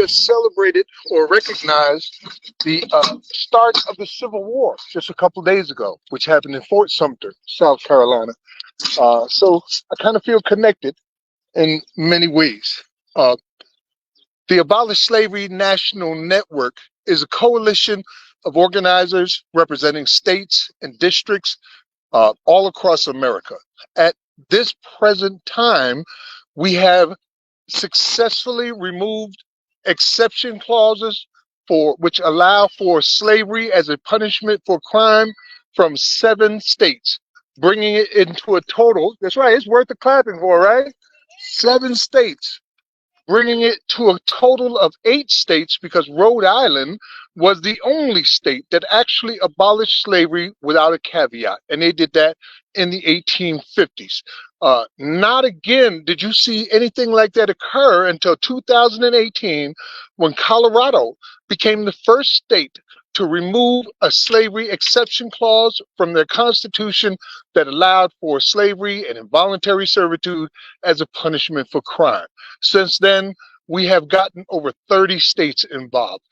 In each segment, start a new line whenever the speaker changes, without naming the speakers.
just celebrated or recognized the start of the Civil War just a couple days ago, which happened in Fort Sumter, South Carolina. So I kind of feel connected in many ways. The Abolish Slavery National Network is a coalition of organizers representing states and districts all across America. At this present time, we have successfully removed exception clauses which allow for slavery as a punishment for crime from 7 states, bringing it into a total. That's right, it's worth the clapping for, right? 7 states, bringing it to a total of 8 states, because Rhode Island was the only state that actually abolished slavery without a caveat, and they did that in the 1850s. Not again did you see anything like that occur until 2018, when Colorado became the first state to remove a slavery exception clause from their constitution that allowed for slavery and involuntary servitude as a punishment for crime. Since then, we have gotten over 30 states involved.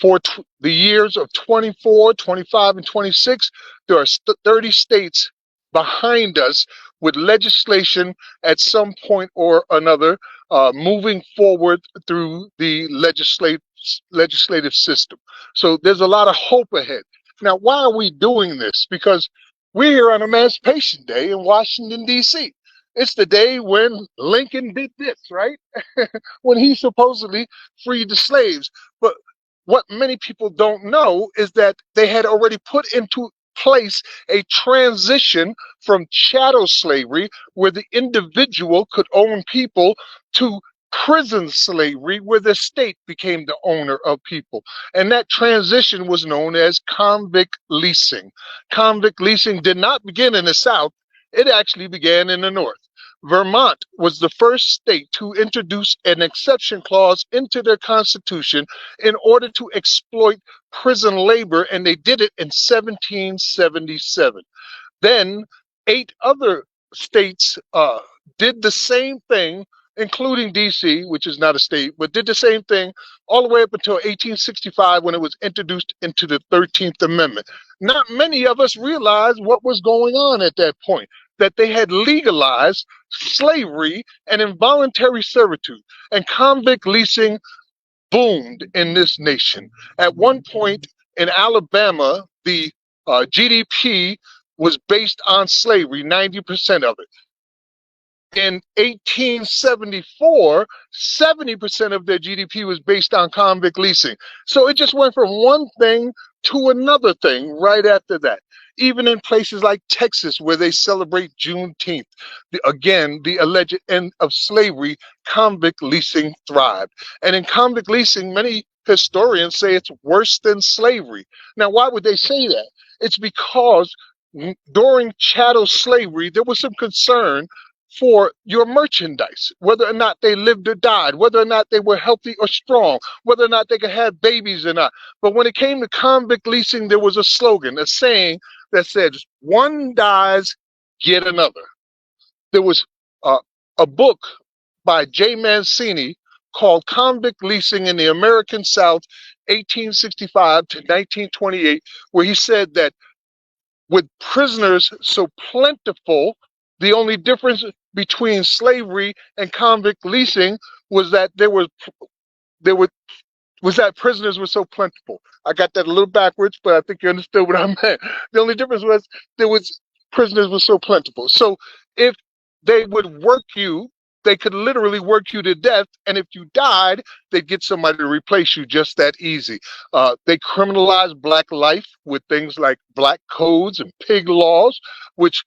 For the years of 24, 25, and 26, there are 30 states behind us with legislation at some point or another moving forward through the legislative system. So there's a lot of hope ahead. Now, why are we doing this? Because we're here on Emancipation Day in Washington, D.C. It's the day when Lincoln did this, right? When he supposedly freed the slaves. But what many people don't know is that they had already put into place a transition from chattel slavery, where the individual could own people, to prison slavery, where the state became the owner of people. And that transition was known as convict leasing. Convict leasing did not begin in the South, it actually began in the North. Vermont was the first state to introduce an exception clause into their constitution in order to exploit prison labor, and they did it in 1777. Then 8 other states did the same thing, including D.C., which is not a state, but did the same thing all the way up until 1865, when it was introduced into the 13th Amendment. Not many of us realized what was going on at that point, that they had legalized slavery and involuntary servitude, and convict leasing boomed in this nation. At one point in Alabama, the GDP was based on slavery, 90% of it. In 1874, 70% of their GDP was based on convict leasing. So it just went from one thing to another thing right after that. Even in places like Texas, where they celebrate Juneteenth, again, the alleged end of slavery, convict leasing thrived. And in convict leasing, many historians say it's worse than slavery. Now, why would they say that? It's because during chattel slavery, there was some concern for your merchandise, whether or not they lived or died, whether or not they were healthy or strong, whether or not they could have babies or not. But when it came to convict leasing, there was a slogan, a saying that said, "One dies, get another." There was a book by J. Mancini called Convict Leasing in the American South, 1865 to 1928, where he said that with prisoners so plentiful, the only difference between slavery and convict leasing was that prisoners were so plentiful. I got that a little backwards, but I think you understood what I meant. The only difference was prisoners were so plentiful. So if they would work you, they could literally work you to death, and if you died, they'd get somebody to replace you just that easy. They criminalized black life with things like black codes and pig laws, which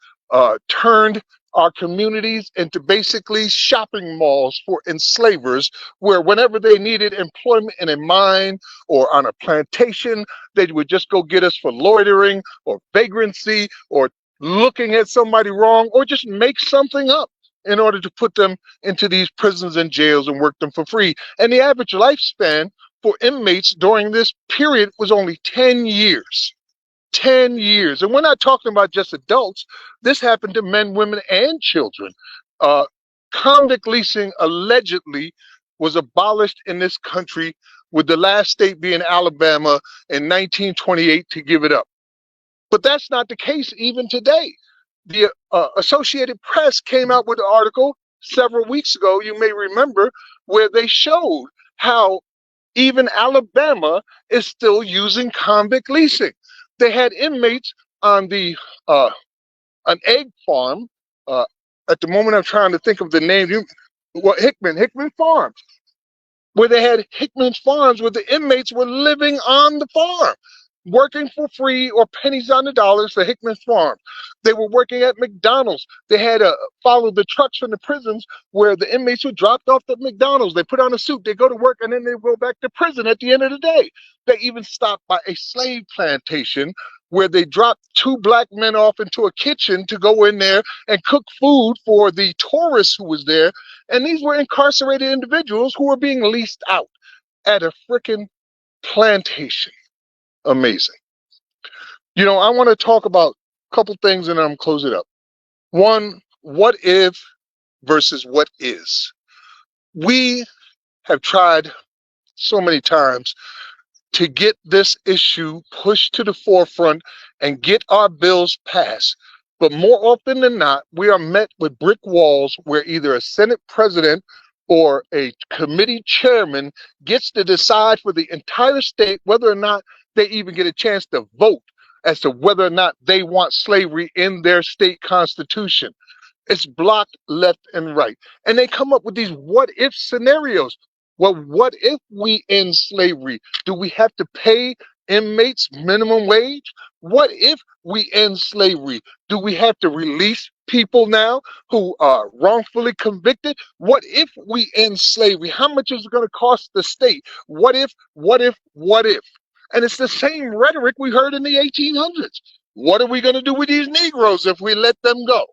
turned our communities into basically shopping malls for enslavers, where whenever they needed employment in a mine or on a plantation, they would just go get us for loitering or vagrancy or looking at somebody wrong, or just make something up in order to put them into these prisons and jails and work them for free. And the average lifespan for inmates during this period was only 10 years. 10 years. And we're not talking about just adults. This happened to men, women, and children. Convict leasing allegedly was abolished in this country, with the last state being Alabama in 1928 to give it up. But that's not the case even today. The Associated Press came out with an article several weeks ago, you may remember, where they showed how even Alabama is still using convict leasing. They had inmates on the an egg farm. Uh, at the moment, I'm trying to think of the name. Hickman Farms, where they had Hickman's Farms, where the inmates were living on the farm, working for free or pennies on the dollars for Hickman's Farm. They were working at McDonald's. They had followed the trucks from the prisons where the inmates were dropped off at McDonald's. They put on a suit, they go to work, and then they go back to prison at the end of the day. They even stopped by a slave plantation where they dropped two black men off into a kitchen to go in there and cook food for the tourists who was there. And these were incarcerated individuals who were being leased out at a freaking plantation. Amazing. You know, I want to talk about a couple things and then I'm close it up. One, what if versus what is. We have tried so many times to get this issue pushed to the forefront and get our bills passed. But more often than not, we are met with brick walls where either a Senate president or a committee chairman gets to decide for the entire state whether or not they even get a chance to vote as to whether or not they want slavery in their state constitution. It's blocked left and right. And they come up with these what if scenarios. Well, what if we end slavery? Do we have to pay inmates minimum wage? What if we end slavery? Do we have to release people now who are wrongfully convicted? What if we end slavery? How much is it going to cost the state? What if, what if, what if? And it's the same rhetoric we heard in the 1800s. What are we going to do with these Negroes if we let them go?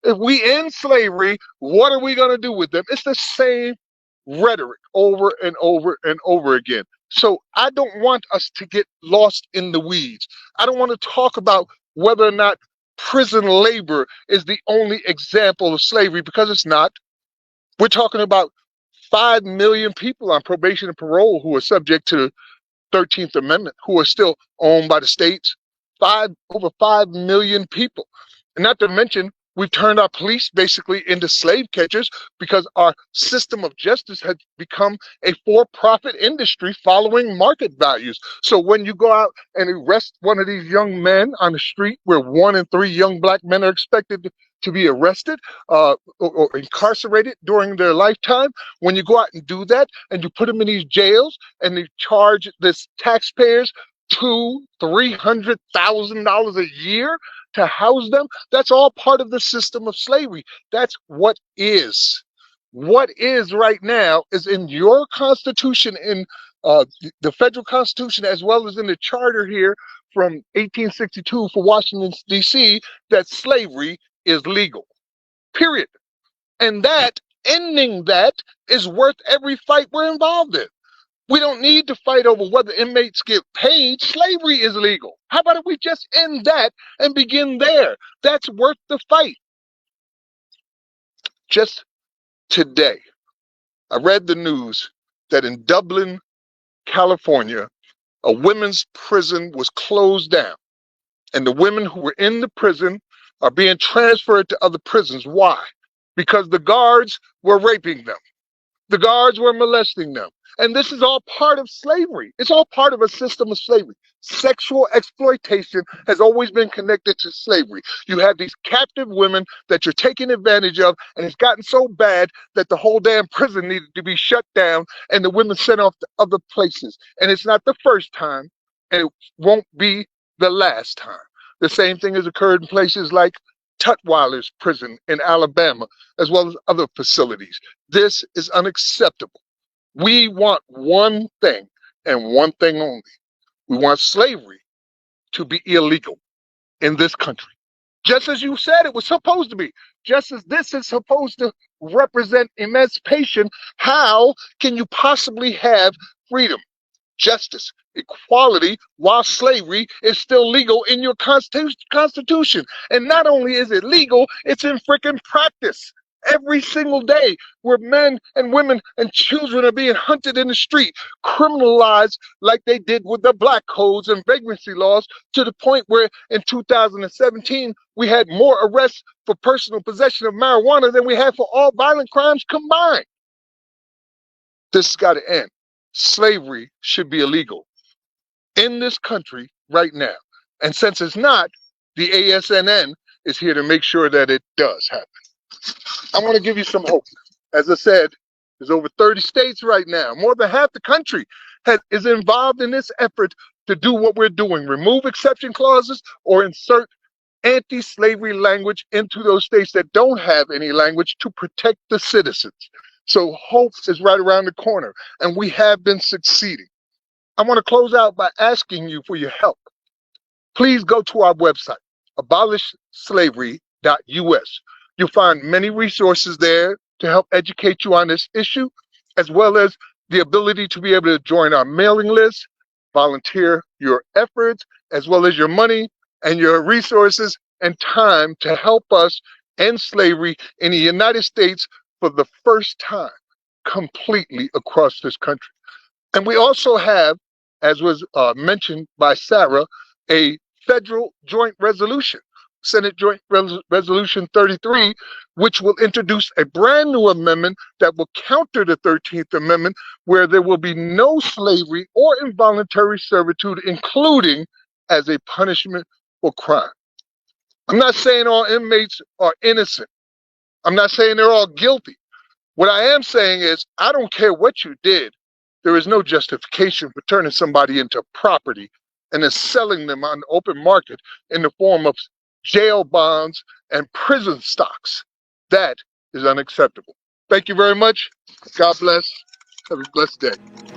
If we end slavery, what are we going to do with them? It's the same rhetoric over and over and over again. So I don't want us to get lost in the weeds. I don't want to talk about whether or not prison labor is the only example of slavery, because it's not. We're talking about 5 million people on probation and parole who are subject to 13th Amendment, who are still owned by the states. Over 5 million people. And not to mention, we've turned our police basically into slave catchers because our system of justice has become a for-profit industry following market values. So when you go out and arrest one of these young men on the street, where 1 in 3 young black men are expected to be arrested or incarcerated during their lifetime, when you go out and do that and you put them in these jails and they charge this taxpayers $200,000-300,000 a year to house them, that's all part of the system of slavery. That's what is. What is right now is in your Constitution, in the federal Constitution, as well as in the charter here from 1862 for Washington, D.C., that slavery is legal, period. And that, ending that, is worth every fight we're involved in. We don't need to fight over whether inmates get paid. Slavery is legal. How about if we just end that and begin there? That's worth the fight. Just today, I read the news that in Dublin, California, a women's prison was closed down. And the women who were in the prison are being transferred to other prisons. Why? Because the guards were raping them. The guards were molesting them. And this is all part of slavery. It's all part of a system of slavery. Sexual exploitation has always been connected to slavery. You have these captive women that you're taking advantage of, and it's gotten so bad that the whole damn prison needed to be shut down and the women sent off to other places. And it's not the first time, and it won't be the last time. The same thing has occurred in places like Tutwiler's prison in Alabama, as well as other facilities. This is unacceptable. We want one thing and one thing only. We want slavery to be illegal in this country. Just as you said it was supposed to be. Just as this is supposed to represent emancipation, how can you possibly have freedom, justice, equality, while slavery is still legal in your constitution? And not only is it legal, it's in freaking practice. every single day, where men and women and children are being hunted in the street, criminalized like they did with the black codes and vagrancy laws, to the point where in 2017 we had more arrests for personal possession of marijuana than we had for all violent crimes combined. This has got to end. Slavery should be illegal in this country right now. And since it's not, the ASNN is here to make sure that it does happen. I want to give you some hope. As I said, there's over 30 states right now. More than half the country is involved in this effort to do what we're doing: remove exception clauses or insert anti-slavery language into those states that don't have any language to protect the citizens. So hope is right around the corner, and we have been succeeding. I want to close out by asking you for your help. Please go to our website, abolishslavery.us. You'll find many resources there to help educate you on this issue, as well as the ability to be able to join our mailing list, volunteer your efforts, as well as your money and your resources and time to help us end slavery in the United States for the first time completely across this country. And we also have, as was mentioned by Sarah, a federal joint resolution, Senate Joint Resolution 33, which will introduce a brand new amendment that will counter the 13th Amendment, where there will be no slavery or involuntary servitude, including as a punishment for crime. I'm not saying all inmates are innocent. I'm not saying they're all guilty. What I am saying is, I don't care what you did. There is no justification for turning somebody into property and then selling them on the open market in the form of jail bonds and prison stocks. That is unacceptable. Thank you very much. God bless. Have a blessed day.